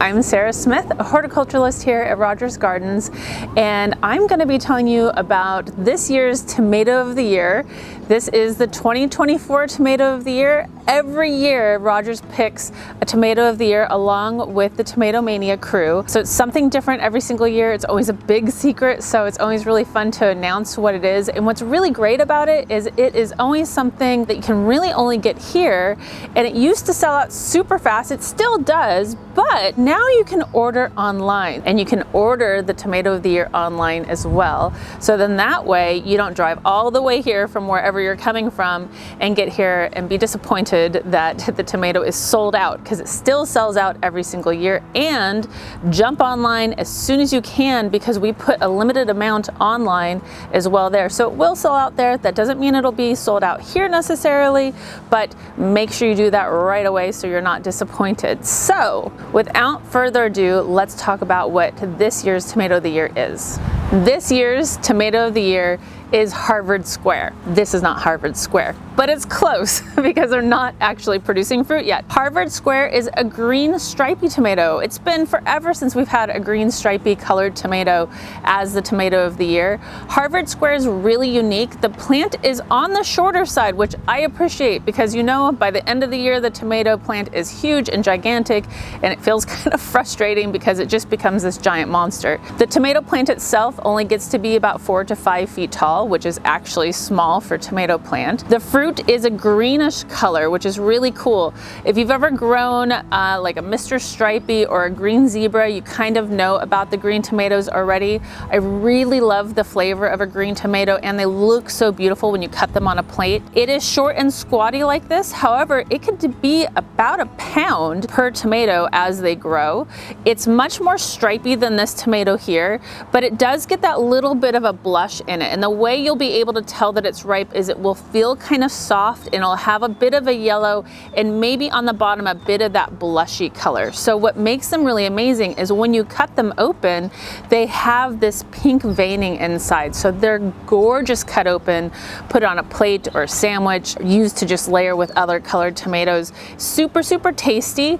I'm Sarah Smith, a horticulturalist here at Rogers Gardens, and I'm going to be telling you about this year's Tomato of the Year. This is the 2024 Tomato of the Year. Every year, Rogers picks a Tomato of the Year along with the Tomato Mania crew. So it's something different every single year. It's always a big secret, so it's always really fun to announce what it is. And what's really great about it is always something that you can really only get here. And it used to sell out super fast. It still does, but now you can order online, and you can order the Tomato of the Year online as well. So then that way you don't drive all the way here from wherever you're coming from and get here and be disappointed that the tomato is sold out, because it still sells out every single year. And jump online as soon as you can, because we put a limited amount online as well there. So it will sell out there. That doesn't mean it'll be sold out here necessarily, but make sure you do that right away so you're not disappointed. So without further ado, let's talk about what this year's Tomato of the Year is. This year's Tomato of the Year is Harvard Square. This is not Harvard Square, but it's close because they're not actually producing fruit yet. Harvard Square is a green stripy tomato. It's been forever since we've had a green stripy colored tomato as the Tomato of the Year. Harvard Square is really unique. The plant is on the shorter side, which I appreciate, because by the end of the year, the tomato plant is huge and gigantic, and it feels kind of frustrating because it just becomes this giant monster. The tomato plant itself only gets to be about 4 to 5 feet tall, which is actually small for tomato plant. The fruit is a greenish color, which is really cool. If you've ever grown like a Mr. Stripey or a green zebra, you kind of know about the green tomatoes already. I really love the flavor of a green tomato, and they look so beautiful when you cut them on a plate. It is short and squatty like this. However, it could be about a pound per tomato as they grow. It's much more stripy than this tomato here, but it does get that little bit of a blush in it. And the way you'll be able to tell that it's ripe is it will feel kind of soft, and it'll have a bit of a yellow and maybe on the bottom a bit of that blushy color. So what makes them really amazing is when you cut them open, they have this pink veining inside. So they're gorgeous cut open, put on a plate or a sandwich, used to just layer with other colored tomatoes. Super, super tasty.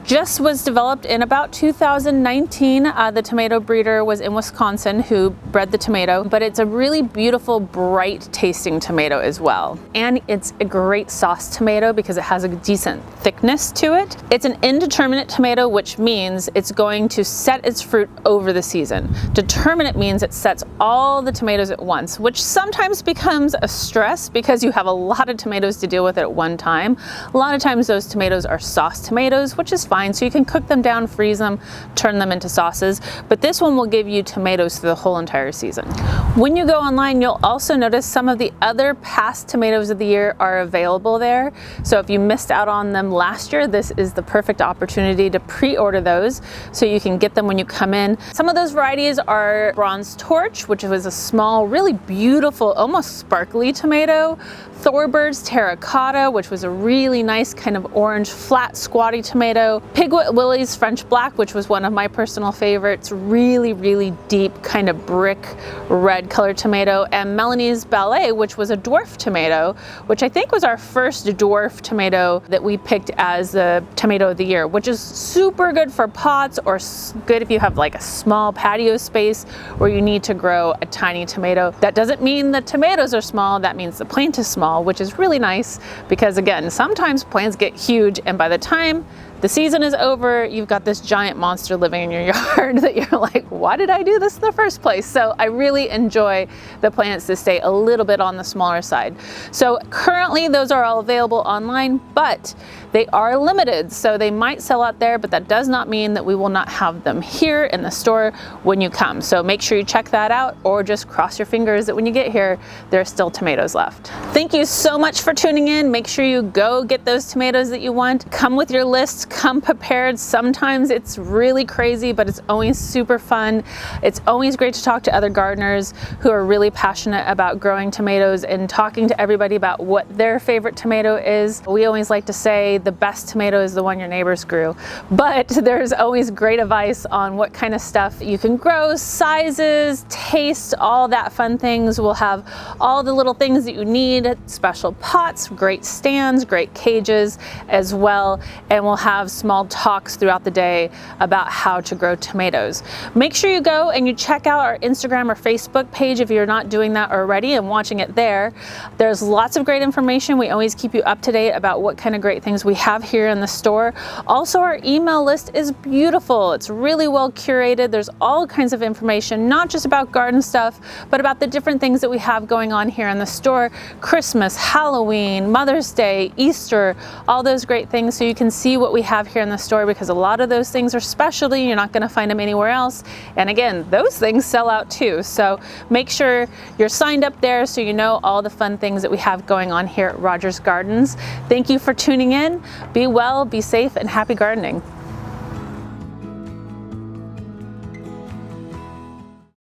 Just was developed in about 2019. The tomato breeder was in Wisconsin who bred the tomato, but it's a really beautiful, bright tasting tomato as well. And it's a great sauce tomato because it has a decent thickness to it. It's an indeterminate tomato, which means it's going to set its fruit over the season. Determinate means it sets all the tomatoes at once, which sometimes becomes a stress because you have a lot of tomatoes to deal with at one time. A lot of times those tomatoes are sauce tomatoes, which is fine. So you can cook them down, freeze them, turn them into sauces. But this one will give you tomatoes for the whole entire season. When you go online, you'll also notice some of the other past Tomatoes of the Year are available there. So if you missed out on them last year, this is the perfect opportunity to pre-order those so you can get them when you come in. Some of those varieties are Bronze Torch, which was a small, really beautiful, almost sparkly tomato. Thorbird's Terracotta, which was a really nice kind of orange, flat, squatty tomato. Piglet Willie's French Black, which was one of my personal favorites. Really, really deep kind of brick red colored tomato. And Melanie's Ballet, which was a dwarf tomato, which I think was our first dwarf tomato that we picked as the Tomato of the Year, which is super good for pots, or good if you have like a small patio space where you need to grow a tiny tomato. That doesn't mean the tomatoes are small, that means the plant is small, which is really nice because, again, sometimes plants get huge, and by the time the season is over, you've got this giant monster living in your yard that you're like, why did I do this in the first place? So I really enjoy the plants to stay a little bit on the smaller side. So currently those are all available online, but they are limited. So they might sell out there, but that does not mean that we will not have them here in the store when you come. So make sure you check that out, or just cross your fingers that when you get here, there are still tomatoes left. Thank you so much for tuning in. Make sure you go get those tomatoes that you want. Come with your lists. Come prepared. Sometimes it's really crazy, but it's always super fun. It's always great to talk to other gardeners who are really passionate about growing tomatoes and talking to everybody about what their favorite tomato is. We always like to say the best tomato is the one your neighbors grew, but there's always great advice on what kind of stuff you can grow, sizes, taste, all that fun things. We'll have all the little things that you need, special pots, great stands, great cages as well, and we'll have small talks throughout the day about how to grow tomatoes. Make sure you go and you check out our Instagram or Facebook page if you're not doing that already and watching it there. There's lots of great information. We always keep you up to date about what kind of great things we have here in the store. Also, our email list is beautiful. It's really well curated. There's all kinds of information, not just about garden stuff, but about the different things that we have going on here in the store. Christmas, Halloween, Mother's Day, Easter, all those great things, so you can see what we have here in the store, because a lot of those things are specialty. You're not going to find them anywhere else. And again, those things sell out too. So make sure you're signed up there so you know all the fun things that we have going on here at Rogers Gardens. Thank you for tuning in. Be well, be safe, and happy gardening.